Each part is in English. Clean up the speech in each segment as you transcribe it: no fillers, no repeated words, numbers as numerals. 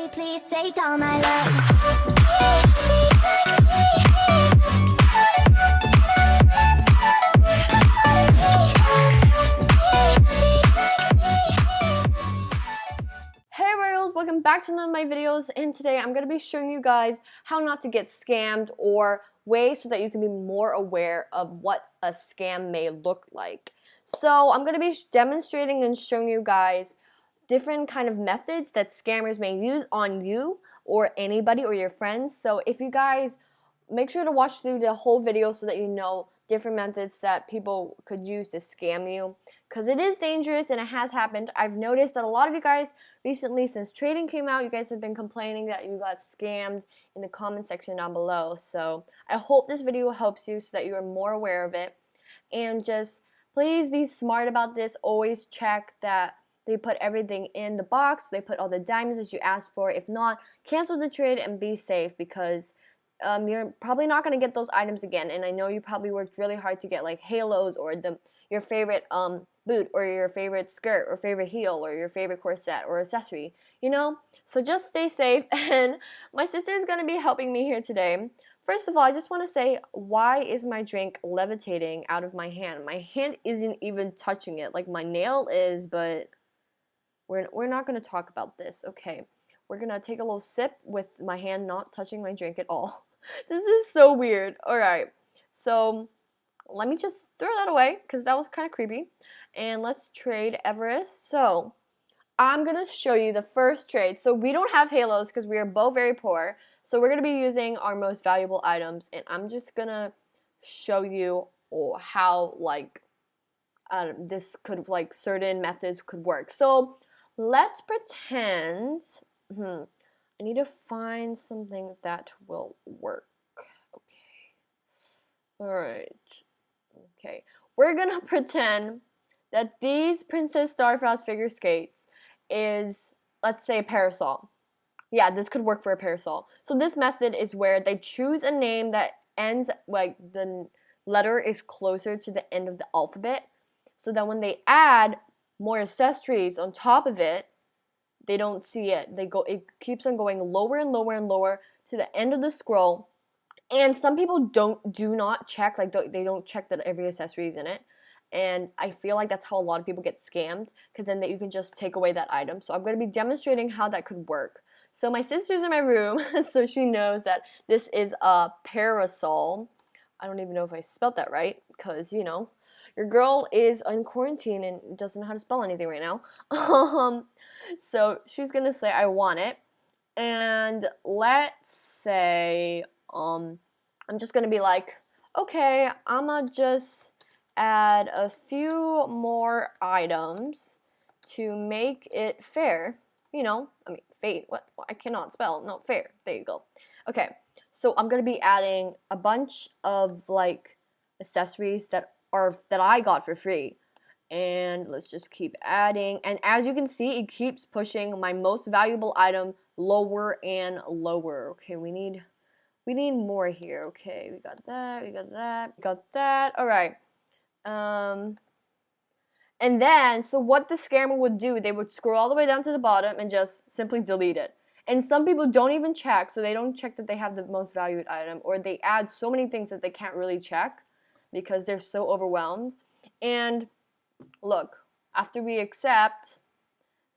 Daddy, please take all my love. Hey Royals, welcome back to one of my videos, and today I'm going to be showing you guys how not to get scammed or ways so that you can be more aware of what a scam may look like. So I'm going to be demonstrating and showing you guys different kind of methods that scammers may use on you or anybody or your friends. So if you guys make sure to watch through the whole video so that you know different methods that people could use to scam you, because it is dangerous and it has happened. I've noticed that a lot of you guys recently, since trading came out, you guys have been complaining that you got scammed in the comment section down below. So I hope this video helps you so that you are more aware of it, and just please be smart about this. Always check that they put everything in the box, they put all the diamonds that you asked for. If not, cancel the trade and be safe, because you're probably not going to get those items again. And I know you probably worked really hard to get like halos or your favorite boot or your favorite skirt or favorite heel or your favorite corset or accessory, you know? So just stay safe, and my sister is going to be helping me here today. First of all, I just want to say, why is my drink levitating out of my hand? My hand isn't even touching it. Like, my nail is, but we're not going to talk about this, okay? We're going to take a little sip with my hand not touching my drink at all. This is so weird. Alright, so let me just throw that away because that was kind of creepy. And let's trade Everest. So I'm going to show you the first trade. So we don't have halos because we are both very poor. So we're going to be using our most valuable items. And I'm just going to show you how, like, this could, like, certain methods could work. So let's pretend, I need to find something that will work. Okay. Alright. Okay. We're gonna pretend that these Princess Starfrost figure skates is, let's say, a parasol. Yeah, this could work for a parasol. So this method is where they choose a name that ends, like, the letter is closer to the end of the alphabet, so that when they add more accessories on top of it, they don't see it. It keeps on going lower and lower and lower to the end of the scroll. And some people do not check, like, they don't check that every accessory is in it. And I feel like that's how a lot of people get scammed, because then you can just take away that item. So I'm going to be demonstrating how that could work. So my sister's in my room, so she knows that this is a parasol. I don't even know if I spelled that right, because, you know, your girl is in quarantine and doesn't know how to spell anything right now. So she's gonna say, I want it. And let's say, I'm just gonna be like, okay, I'ma just add a few more items to make it fair. You know, I mean, fate, what? I cannot spell. No, fair. There you go. Okay, so I'm gonna be adding a bunch of, like, accessories that I got for free, and let's just keep adding. And as you can see, it keeps pushing my most valuable item lower and lower. Okay, we need more here. Okay, we got that, we got that, we got that. All right. And then, so what the scammer would do, they would scroll all the way down to the bottom and just simply delete it. And some people don't even check, so they don't check that they have the most valued item, or they add so many things that they can't really check because they're so overwhelmed. And look, after we accept,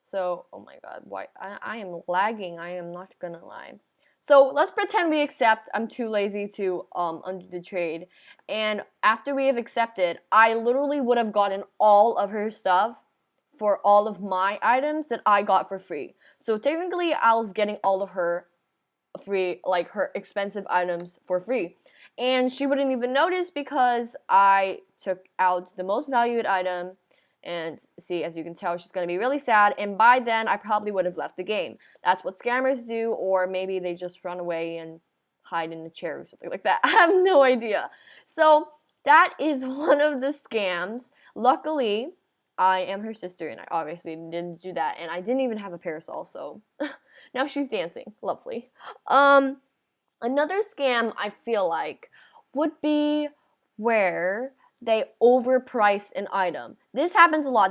so, oh my god, why, I am lagging, I am not gonna lie. So let's pretend we accept. I'm too lazy to undo the trade. And after we have accepted, I literally would have gotten all of her stuff for all of my items that I got for free. So technically, I was getting all of her free, like, her expensive items for free. And she wouldn't even notice because I took out the most valued item. And see, as you can tell, she's going to be really sad. And by then, I probably would have left the game. That's what scammers do. Or maybe they just run away and hide in a chair or something like that. I have no idea. So that is one of the scams. Luckily, I am her sister, and I obviously didn't do that. And I didn't even have a parasol, so now she's dancing. Lovely. Another scam I feel like would be where they overpriced an item. This happens a lot.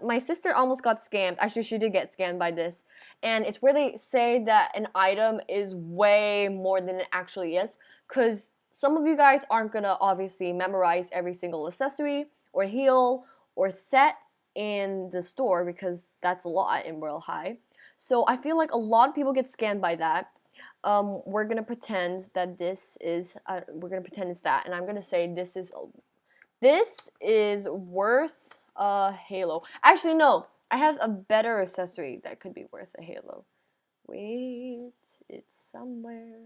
My sister almost got scammed. Actually, she did get scammed by this. And it's where they say that an item is way more than it actually is. Because some of you guys aren't going to obviously memorize every single accessory or heel or set in the store, because that's a lot in Royale High. So I feel like a lot of people get scammed by that. We're going to pretend that this is, we're going to pretend it's that. And I'm going to say this is worth a halo. Actually, no. I have a better accessory that could be worth a halo. Wait, it's somewhere.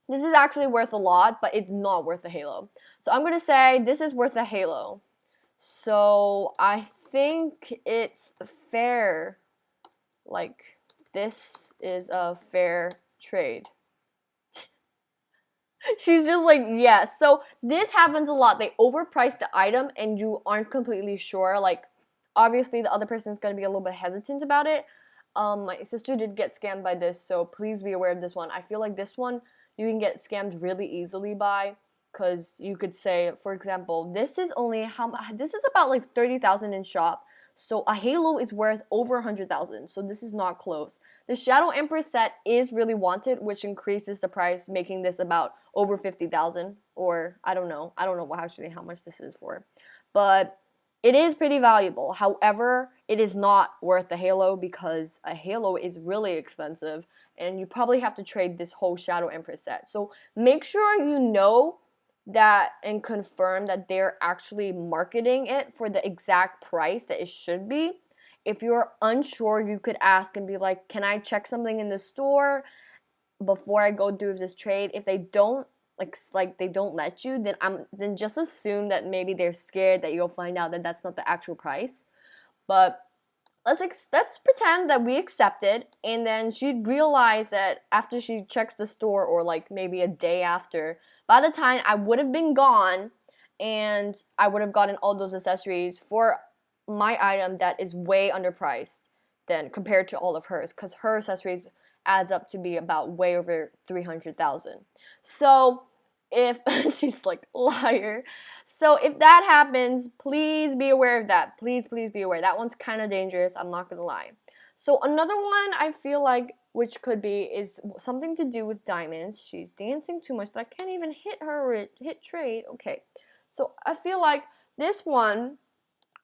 This is actually worth a lot, but it's not worth a halo. So I'm going to say this is worth a halo. So I think it's fair. Like, this is a fair trade. She's just like, yes. So this happens a lot. They overprice the item and you aren't completely sure. Like, obviously the other person's going to be a little bit hesitant about it. My sister did get scammed by this, so please be aware of this one. I feel like this one you can get scammed really easily by, because you could say, for example, this is about like 30,000 in shop. So a halo is worth over 100,000, so this is not close. The Shadow Empress set is really wanted, which increases the price, making this about over 50,000, or I don't know actually how much this is for. But it is pretty valuable. However, it is not worth a halo, because a halo is really expensive, and you probably have to trade this whole Shadow Empress set. So make sure you know that and confirm that they're actually marketing it for the exact price that it should be. If you're unsure, you could ask and be like, can I check something in the store before I go do this trade? If they don't they don't let you, then just assume that maybe they're scared that you'll find out that that's not the actual price. But let's pretend that we accepted, and then she'd realize that after she checks the store, or like maybe a day after, by the time I would have been gone and I would have gotten all those accessories for my item that is way underpriced than compared to all of hers, because her accessories adds up to be about way over 300,000. So if she's like, liar. So if that happens, please be aware of that. Please be aware. That one's kind of dangerous, I'm not gonna lie. So another one I feel like which could be is something to do with diamonds. She's dancing too much that I can't even hit her hit trade. Okay, so I feel like this one,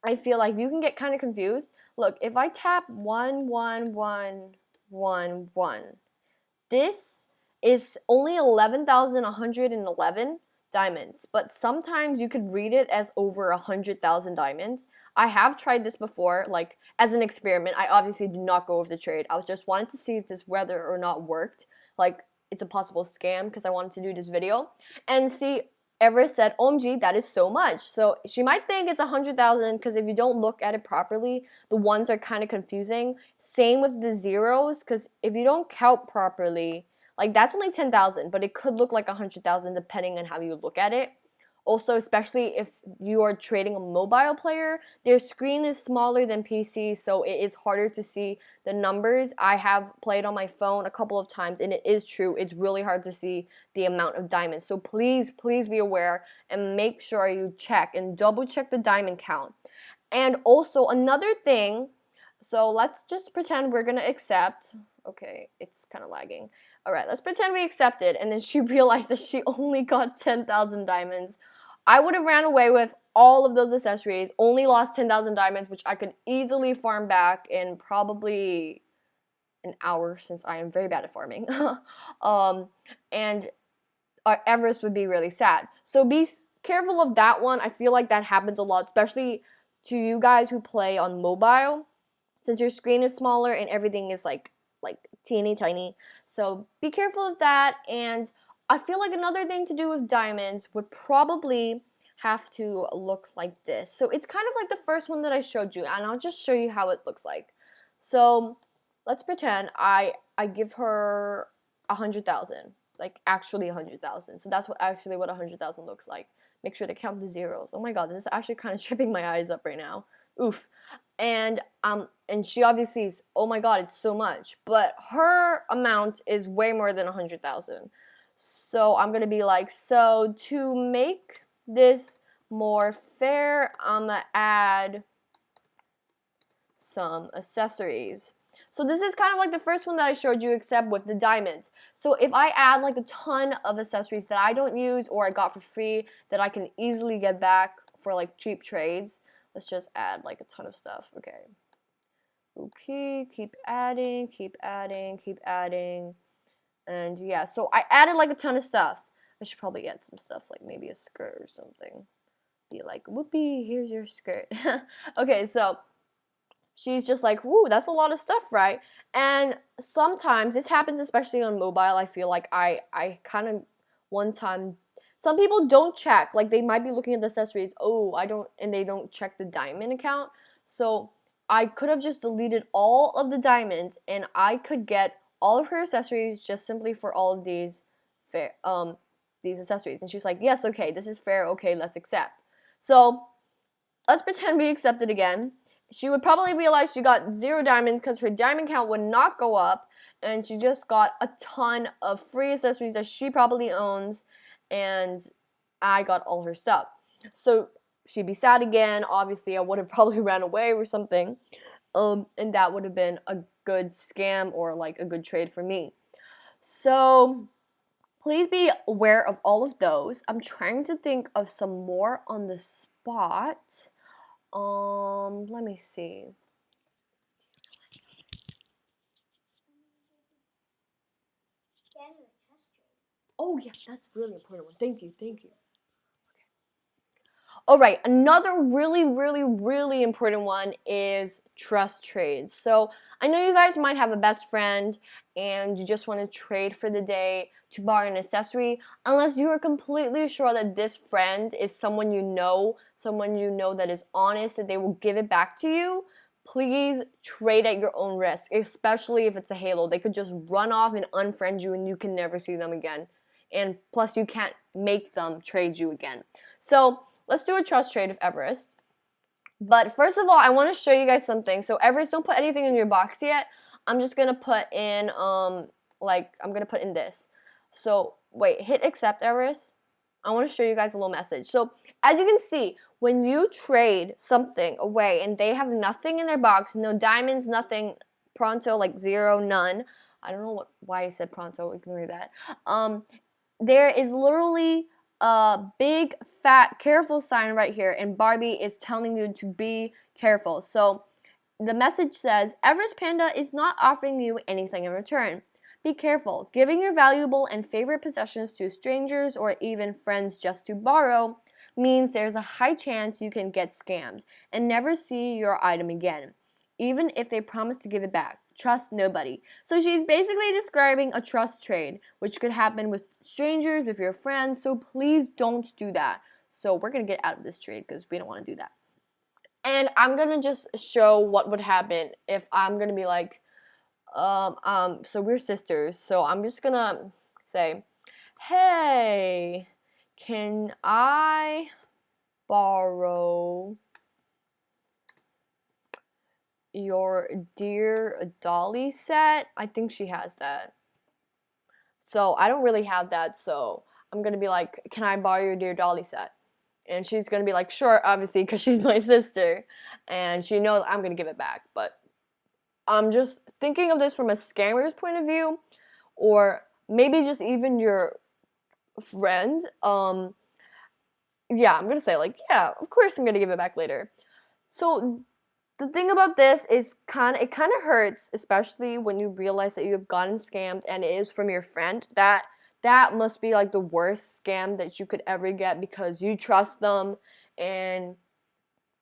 I feel like you can get kind of confused. Look, if I tap 1 1 1 1 1, this is only 11,111 diamonds, but sometimes you could read it as over 100,000 diamonds. I have tried this before, like as an experiment. I obviously did not go over the trade. I was just wanted to see if this whether or not worked. Like, it's a possible scam, because I wanted to do this video and see. Everest said, OMG, that is so much. So she might think it's 100,000, because if you don't look at it properly, the ones are kind of confusing. Same with the zeros, because if you don't count properly, like that's only 10,000, but it could look like 100,000 depending on how you look at it. Also, especially if you are trading a mobile player, their screen is smaller than PC, so it is harder to see the numbers. I have played on my phone a couple of times, and it is true. It's really hard to see the amount of diamonds. So please be aware and make sure you check and double check the diamond count. And also another thing, so let's just pretend we're gonna accept. Okay, it's kind of lagging. Alright, let's pretend we accepted, and then she realized that she only got 10,000 diamonds. I would have ran away with all of those accessories, only lost 10,000 diamonds, which I could easily farm back in probably an hour, since I am very bad at farming. And Everest would be really sad. So be careful of that one. I feel like that happens a lot, especially to you guys who play on mobile, since your screen is smaller and everything is like teeny tiny. So be careful of that. And I feel like another thing to do with diamonds would probably have to look like this. So it's kind of like the first one that I showed you, and I'll just show you how it looks like. So let's pretend I give her 100,000, like actually 100,000. So that's actually what 100,000 looks like. Make sure to count the zeros. Oh my god, this is actually kind of tripping my eyes up right now. Oof. And she obviously is, oh my god, it's so much. But her amount is way more than 100,000. So I'm gonna be like, so to make this more fair, I'm gonna add some accessories. So this is kind of like the first one that I showed you, except with the diamonds. So if I add like a ton of accessories that I don't use or I got for free that I can easily get back for like cheap trades, let's just add like a ton of stuff. Okay, keep adding, keep adding, keep adding. And yeah, so I added like a ton of stuff. I should probably add some stuff, like maybe a skirt or something. Be like, whoopee, here's your skirt. Okay, so she's just like, whoo, that's a lot of stuff, right? And sometimes this happens, especially on mobile. I feel like I kind of one time, some people don't check, like they might be looking at the accessories, oh, I don't, and they don't check the diamond account. So I could have just deleted all of the diamonds and I could get all of her accessories just simply for all of these fair, these accessories. And she's like, yes, okay, this is fair, okay, let's accept. So let's pretend we accept it again. She would probably realize she got 0 diamonds because her diamond count would not go up, and she just got a ton of free accessories that she probably owns, and I got all her stuff. So she'd be sad again. Obviously, I would have probably ran away or something, and that would have been a good scam or like a good trade for me. So please be aware of all of those. I'm trying to think of some more on the spot. Let me see. Oh yeah, that's a really important one. Thank you, thank you. Okay. All right, another really important one is trust trades. So I know you guys might have a best friend and you just want to trade for the day to borrow an accessory, unless you are completely sure that this friend is someone you know that is honest, that they will give it back to you. Please trade at your own risk, especially if it's a Halo. They could just run off and unfriend you and you can never see them again. And plus you can't make them trade you again. So let's do a trust trade of Everest. But first of all, I want to show you guys something. So Everest, don't put anything in your box yet. I'm just gonna put in I'm gonna put in this. So wait, hit accept, Everest. I want to show you guys a little message. So as you can see, when you trade something away and they have nothing in their box, no diamonds, nothing, pronto, like 0, none. I don't know why I said pronto, ignore that. There is literally a big fat careful sign right here, and Barbie is telling you to be careful. So the message says, Everest Panda is not offering you anything in return. Be careful. Giving your valuable and favorite possessions to strangers or even friends just to borrow means there's a high chance you can get scammed and never see your item again, even if they promise to give it back. Trust nobody. So she's basically describing a trust trade, which could happen with strangers, with your friends, so please don't do that. So we're going to get out of this trade because we don't want to do that. And I'm going to just show what would happen if I'm going to be like, so we're sisters, so I'm just going to say, hey, can I borrow your Dear Dolly set? I think she has that. So I don't really have that, so I'm gonna be like, can I borrow your Dear Dolly set? And she's gonna be like, sure, obviously, because she's my sister, and she knows I'm gonna give it back. But I'm just thinking of this from a scammer's point of view, or maybe just even your friend. Yeah, I'm gonna say like, yeah, of course I'm gonna give it back later. So the thing about this is it kind of hurts, especially when you realize that you have gotten scammed and it is from your friend. That must be like the worst scam that you could ever get, because you trust them, and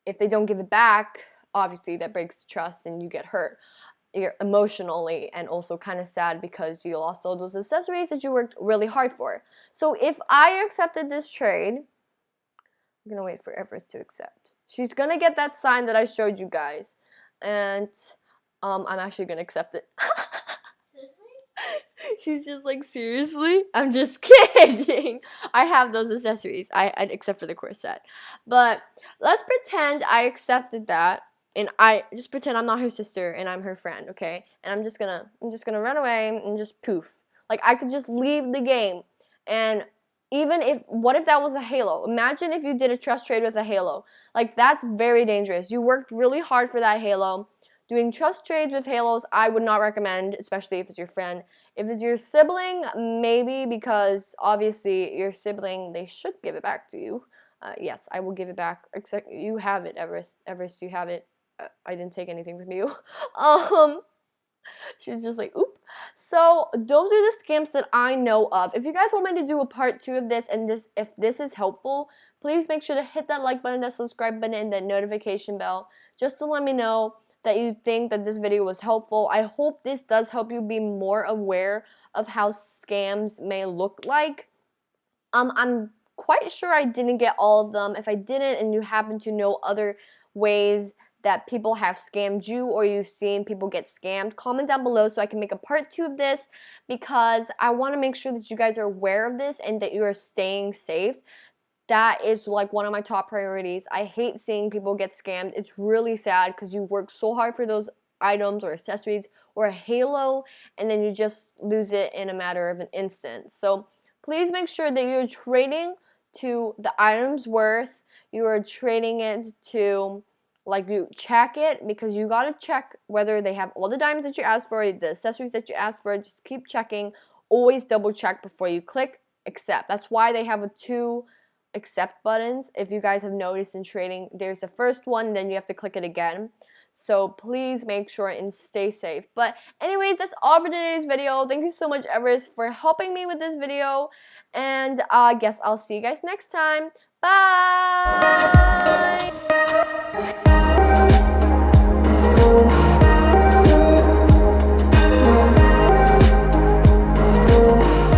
if they don't give it back, obviously that breaks the trust and you get hurt. You're emotionally and also kind of sad because you lost all those accessories that you worked really hard for. So if I accepted this trade, I'm gonna wait for Everest to accept. She's gonna get that sign that I showed you guys, and I'm actually gonna accept it. She's just like, seriously? I'm just kidding. I have those accessories. I except for the corset. But let's pretend I accepted that, and I just pretend I'm not her sister and I'm her friend, okay? And I'm just gonna run away and just poof. Like I could just leave the game, and Even if, what if that was a halo? Imagine if you did a trust trade with a halo. Like, that's very dangerous. You worked really hard for that halo. Doing trust trades with halos, I would not recommend, especially if it's your friend. If it's your sibling, maybe, because obviously your sibling, they should give it back to you. Yes, I will give it back. Except you have it, Everest. Everest, you have it. I didn't take anything from you. She's just like, oop. So those are the scams that I know of. If you guys want me to do a part 2 of this, and if this is helpful, please make sure to hit that like button, that subscribe button, and that notification bell, just to let me know that you think that this video was helpful. I hope this does help you be more aware of how scams may look like. I'm quite sure I didn't get all of them. If I didn't and you happen to know other ways that people have scammed you, or you've seen people get scammed, comment down below so I can make a part 2 of this, because I want to make sure that you guys are aware of this and that you are staying safe. That is like one of my top priorities. I hate seeing people get scammed. It's really sad because you work so hard for those items or accessories or a halo, and then you just lose it in a matter of an instant. So please make sure that you're trading to the item's worth. You are trading it to, like, you check it, because you gotta check whether they have all the diamonds that you asked for, the accessories that you asked for. Just keep checking. Always double check before you click accept. That's why they have a 2 accept buttons. If you guys have noticed in trading, there's the first one, then you have to click it again. So please make sure and stay safe. But anyways, that's all for today's video. Thank you so much, Everest, for helping me with this video, and I guess I'll see you guys next time. Bye.